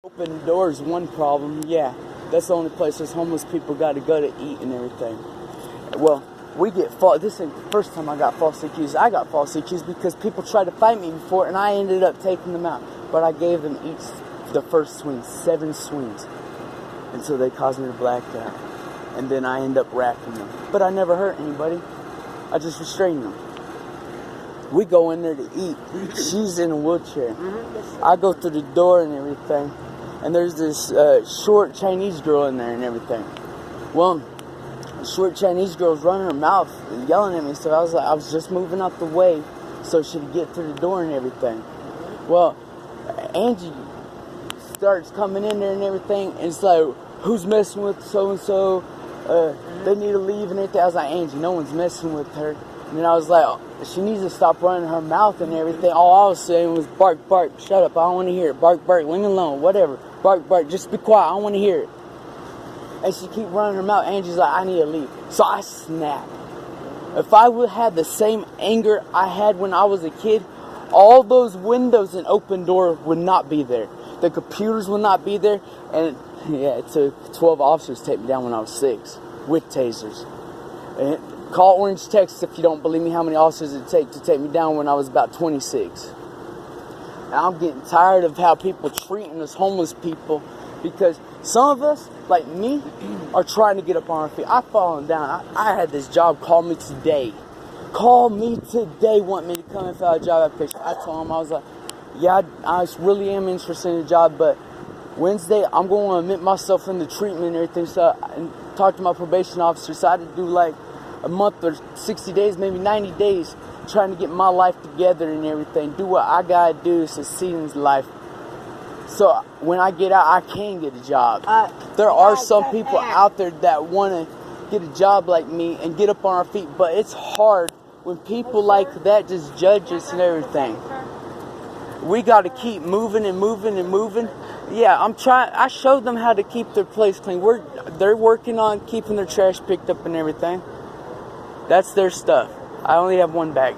Open doors, one problem. Yeah, that's the only place those homeless people got to go to eat and everything. Well, we get false. This ain't the first time I got falsely accused. I got falsely accused because people tried to fight me before, and I ended up taking them out. But I gave them each the first swing, 7 swings, until they caused me to black out. And then I end up wrapping them. But I never hurt anybody. I just restrained them. We go in there to eat. She's in a wheelchair. I go through the door and everything, and there's this short Chinese girl in there and everything. Well, the short Chinese girl's running her mouth and yelling at me, so I was just moving out the way so she could get through the door and everything. Well, Angie starts coming in there and everything, and it's like, who's messing with so-and-so? They need to leave and everything. I was like, Angie, no one's messing with her. And then I was like, she needs to stop running her mouth and everything. All I was saying was, bark, bark, shut up, I don't want to hear it. Bark, bark, leave me alone, whatever. Bark, bark, just be quiet, I don't want to hear it. And she keep running her mouth. Angie's like, I need to leave. So I snapped. If I would have had the same anger I had when I was a kid, all those windows and open door would not be there. The computers would not be there. And yeah, it took 12 officers to take me down when I was 6 with tasers. And call Orange, Texas if you don't believe me how many officers it take to take me down when I was about 26. And I'm getting tired of how people treating us homeless people, because some of us, like me, are trying to get up on our feet. I've fallen down. I had this job call me today. Call me today, want me to come and fill out a job application. I told him, I was like, yeah, I really am interested in the job, but Wednesday I'm going to admit myself in the treatment and everything. So I talked to my probation officer, so I had to do like a month or 60 days, maybe 90 days, trying to get my life together and everything. Do what I gotta do to succeed in life. So when I get out, I can get a job. There are some people out there that want to get a job like me and get up on our feet, but it's hard when people like that just judge us and everything. We got to keep moving and moving and moving. Yeah, I showed them how to keep their place clean. They're working on keeping their trash picked up and everything. That's their stuff. I only have one bag.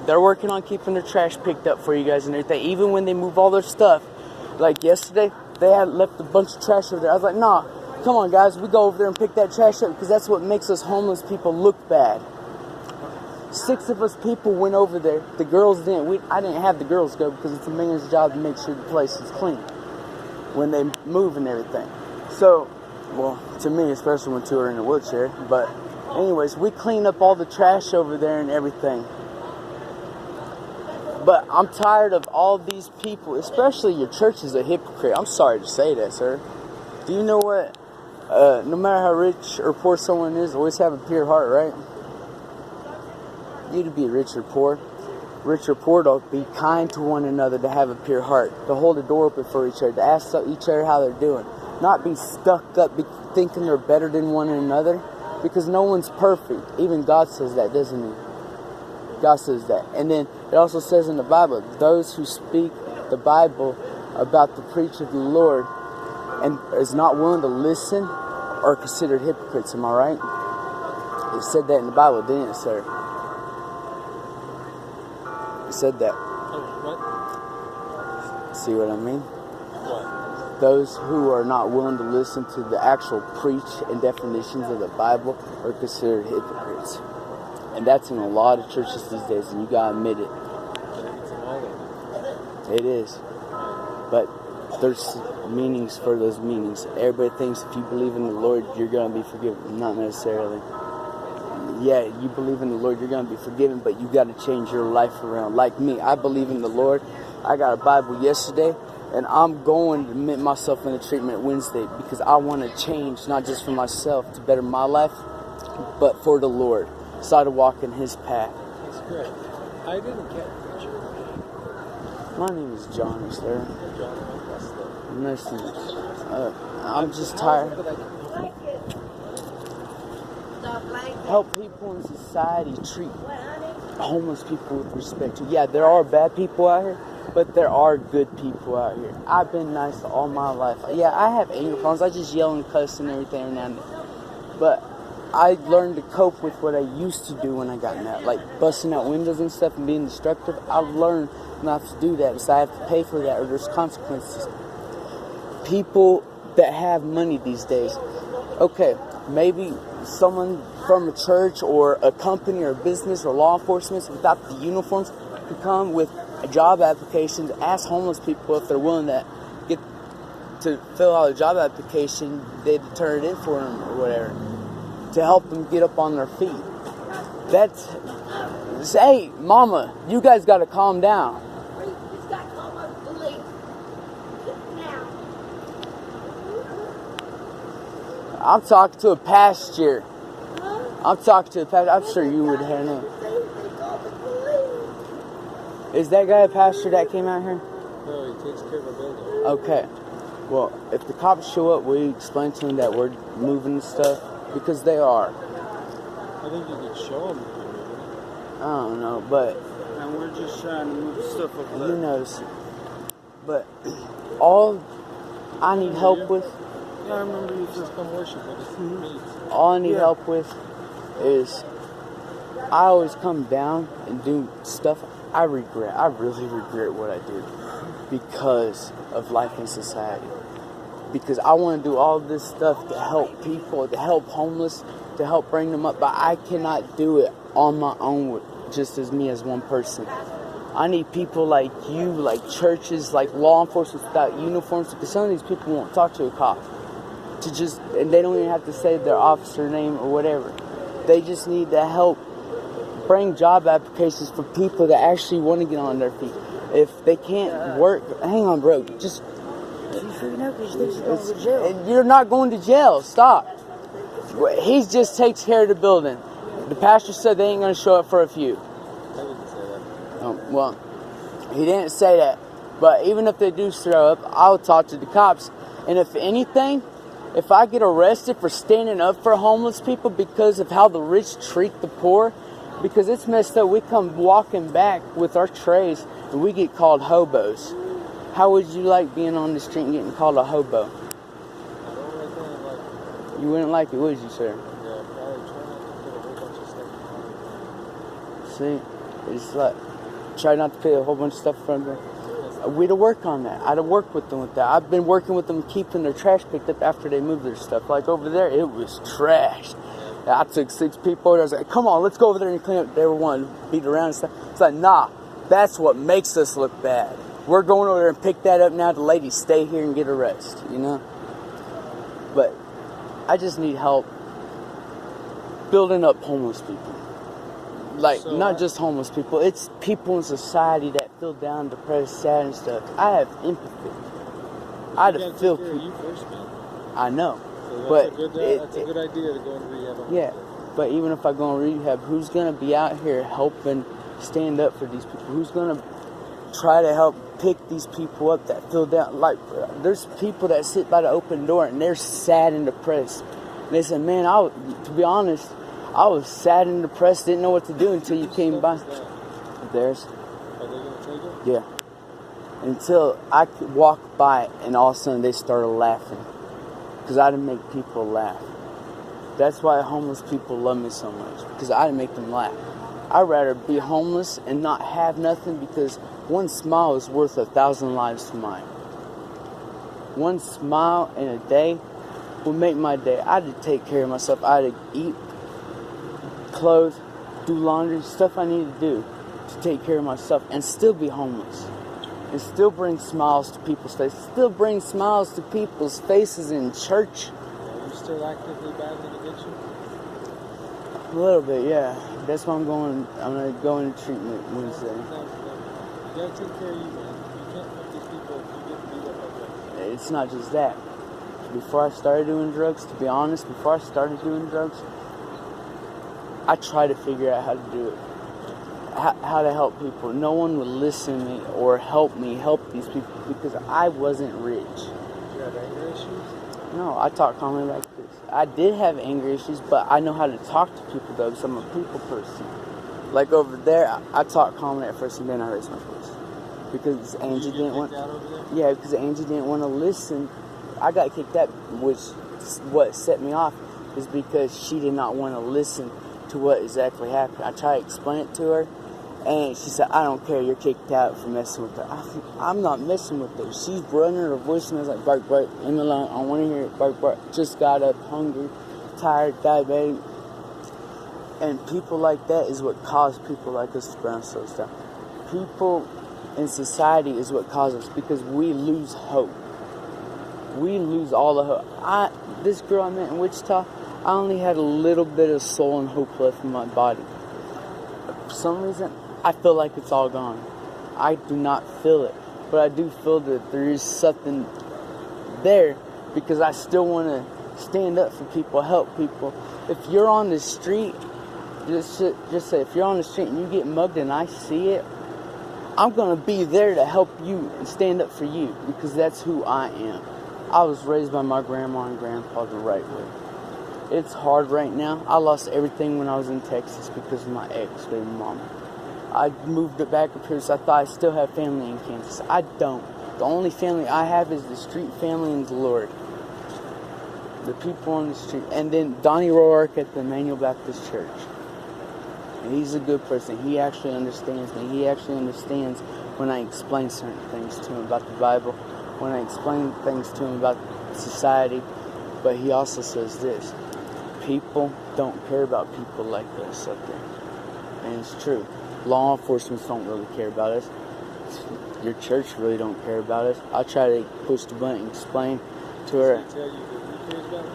They're working on keeping their trash picked up for you guys and everything. Even when they move all their stuff. Like yesterday, they had left a bunch of trash over there. I was like, nah, come on guys, we go over there and pick that trash up, because that's what makes us homeless people look bad. 6 of us people went over there. The girls didn't. I didn't have the girls go, because it's the man's job to make sure the place is clean when they move and everything. So, well, to me, especially when 2 are in a wheelchair. But anyways, we clean up all the trash over there and everything. But I'm tired of all these people, especially your church is a hypocrite. I'm sorry to say that, sir. Do you know what? No matter how rich or poor someone is, always have a pure heart, right? You to be rich or poor. Rich or poor, to be kind to one another, to have a pure heart, to hold the door open for each other, to ask each other how they're doing. Not be stuck up, thinking they're better than one another, because no one's perfect. Even God says that, doesn't he? God says that. And then it also says in the Bible, those who speak the Bible about the preach of the Lord and is not willing to listen are considered hypocrites. Am I right? It said that in the Bible, didn't it, sir? It said that. Oh, what? See what I mean? What? Those who are not willing to listen to the actual preach and definitions of the Bible are considered hypocrites. And that's in a lot of churches these days, and you gotta admit it. It is. But there's meanings for those meanings. Everybody thinks if you believe in the Lord, you're gonna be forgiven. Not necessarily. Yeah, you believe in the Lord, you're gonna be forgiven, but you gotta change your life around. Like me, I believe in the Lord. I got a Bible yesterday, and I'm going to admit myself in the treatment Wednesday, because I want to change, not just for myself to better my life, but for the Lord. So to walk in his path. That's great. I didn't get what your name. My name is John, sir. John, Nice to meet you. I'm just tired. Help people in society treat homeless people with respect. Yeah, there are bad people out here, but there are good people out here. I've been nice all my life. Yeah, I have anger problems. I just yell and cuss and everything every now and then. But I learned to cope with what I used to do when I got mad, like busting out windows and stuff and being destructive. I've learned not to do that, so I have to pay for that, or there's consequences. people that have money these days. Okay, maybe someone from a church or a company or business or law enforcement without the uniforms could come with job applications, ask homeless people if they're willing to get to fill out a job application, they'd turn it in for them or whatever, to help them get up on their feet. That's, hey, mama, you guys got to calm down. I'm talking to a pastor. I'm talking to a pastor. I'm sure you would have known. Is that guy a pastor that came out here? No, he takes care of a building. Okay. Well, if the cops show up, will you explain to them that we're moving stuff? Because they are. I think you could show them if you're moving it. I don't know, but... And we're just trying to move stuff up there. Who knows? But all I need help with... Yeah, I remember you just come worship with us. All I need help with is I always come down and do stuff I regret. I really regret what I did because of life in society. Because I want to do all this stuff to help people, to help homeless, to help bring them up. But I cannot do it on my own, just as me as one person. I need people like you, like churches, like law enforcement without uniforms. Because some of these people won't talk to a cop. And they don't even have to say their officer name or whatever. They just need to help bring job applications for people that actually want to get on their feet. If they can't work, hang on, bro. Just you're not going to jail. Stop. He just takes care of the building. The pastor said they ain't going to show up for a few. I didn't say that. Well, he didn't say that. But even if they do show up, I'll talk to the cops. And if anything, if I get arrested for standing up for homeless people because of how the rich treat the poor, because it's messed up. We come walking back with our trays and we get called hobos. How would you like being on the street and getting called a hobo? I don't like it. You wouldn't like it, would you, sir? Yeah, probably try not to put a whole bunch of stuff in front of See, it's like, try not to put a whole bunch of stuff in front of them. We'd have worked on that. I'd have worked with them with that. I've been working with them keeping their trash picked up after they moved their stuff. Like over there, it was trash. I took 6 people. I was like, come on, let's go over there and clean up. They were wanting to beat around and stuff. It's like, nah, that's what makes us look bad. We're going over there and pick that up now. The ladies stay here and get a rest, you know? But I just need help building up homeless people. Like, so, not just homeless people. It's people in society that feel down, depressed, sad, and stuff. I have empathy. I'd feel people. You first, man. I know. So but that's a good idea to go and rehab. Yeah, but even if I go in rehab, who's going to be out here helping stand up for these people? Who's going to try to help pick these people up that feel down? Like, there's people that sit by the open door and they're sad and depressed. And they say, man, to be honest, I was sad and depressed, didn't know what to do until you came by. Theirs. Are they going to take it? Yeah. Until I could walk by and all of a sudden they started laughing. Because I didn't make people laugh. That's why homeless people love me so much. Because I didn't make them laugh. I'd rather be homeless and not have nothing, because one smile is worth 1,000 lives to mine. One smile in a day will make my day. I had to take care of myself. I had to eat, clothe, do laundry, stuff I need to do to take care of myself and still be homeless. And still bring smiles to people's faces. Still bring smiles to people's faces in church. Are you still actively battling addiction? A little bit, yeah. That's why I'm going to go into treatment Wednesday. You gotta take care of you, man. You can't help these people if you get beat up like that. It's not just that. Before I started doing drugs, to be honest, I tried to figure out how to do it. How to help people. No one would listen to me or help these people, because I wasn't rich. You have anger issues? No, I talk calmly like this. I did have anger issues, but I know how to talk to people though, because I'm a people person. Like over there, I talk calmly at first and then I raised my voice. Because Angie didn't want... Yeah, because Angie didn't want to listen. I got kicked out, which what set me off is because she did not want to listen to what exactly happened. I tried to explain it to her, And she said, I don't care, you're kicked out for messing with her. I'm not messing with her. She's running her voice and I was like, bark, bark, leave me alone. I want to hear it, bark, bark. Just got up, hungry, tired, diabetic. And people like that is what cause people like us to burn ourselves down. People in society is what causes us because we lose hope. We lose all the hope. This girl I met in Wichita, I only had a little bit of soul and hope left in my body. For some reason, I feel like it's all gone. I do not feel it. But I do feel that there is something there because I still want to stand up for people, help people. If you're on the street, just say, if you're on the street and you get mugged and I see it, I'm going to be there to help you and stand up for you because that's who I am. I was raised by my grandma and grandpa the right way. It's hard right now. I lost everything when I was in Texas because of my ex-baby mama. I moved it back up here, so I thought I still have family in Kansas. I don't. The only family I have is the street family and the Lord. The people on the street. And then Donnie Roark at the Emmanuel Baptist Church. And he's a good person. He actually understands me. He actually understands when I explain certain things to him about the Bible, when I explain things to him about society. But he also says this: people don't care about people like us up there. And it's true. Law enforcement don't really care about us. Your church really don't care about us. I try to push the button and explain to her. Does he tell you that he cares about him?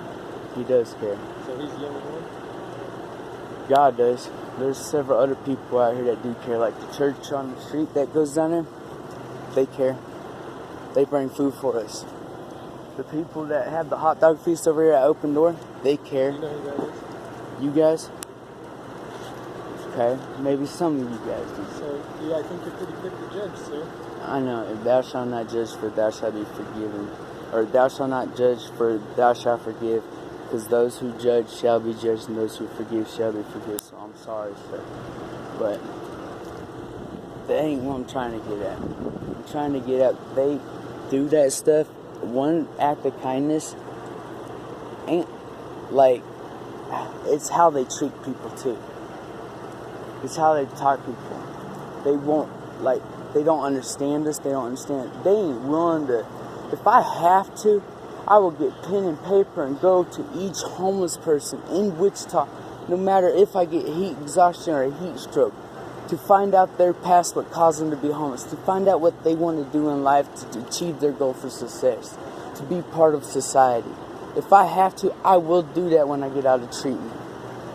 He does care. So he's the only one? God does. There's several other people out here that do care. Like the church on the street that goes down there, they care. They bring food for us. The people that have the hot dog feast over here at Open Door, they care. You know who that is? You guys? Okay, maybe some of you guys do. So, yeah, I think you're pretty quick to judge, sir. I know, if thou shalt not judge, for thou shalt be forgiven. Or thou shalt not judge, for thou shalt forgive. Because those who judge shall be judged, and those who forgive shall be forgiven. So I'm sorry, sir. But that ain't what I'm trying to get at. I'm trying to get at, they do that stuff. One act of kindness ain't like, it's how they treat people too. It's how they talk to people. They won't, like, they don't understand us. They don't understand. They ain't willing to. If I have to, I will get pen and paper and go to each homeless person in Wichita, no matter if I get heat exhaustion or a heat stroke, to find out their past, what caused them to be homeless, to find out what they want to do in life to achieve their goal for success, to be part of society. If I have to, I will do that when I get out of treatment.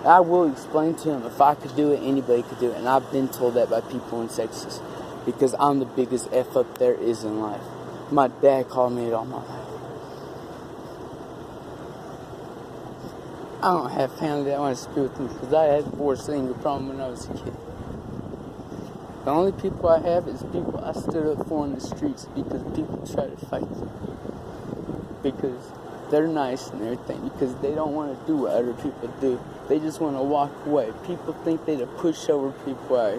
I will explain to him if I could do it, anybody could do it. And I've been told that by people in Texas. Because I'm the biggest F up there is in life. My dad called me it all my life. I don't have family that want to speak with me because I had 4 single problem when I was a kid. The only people I have is people I stood up for in the streets because people try to fight them. Because they're nice and everything, because they don't want to do what other people do. They just want to walk away. People think they to push over people out here.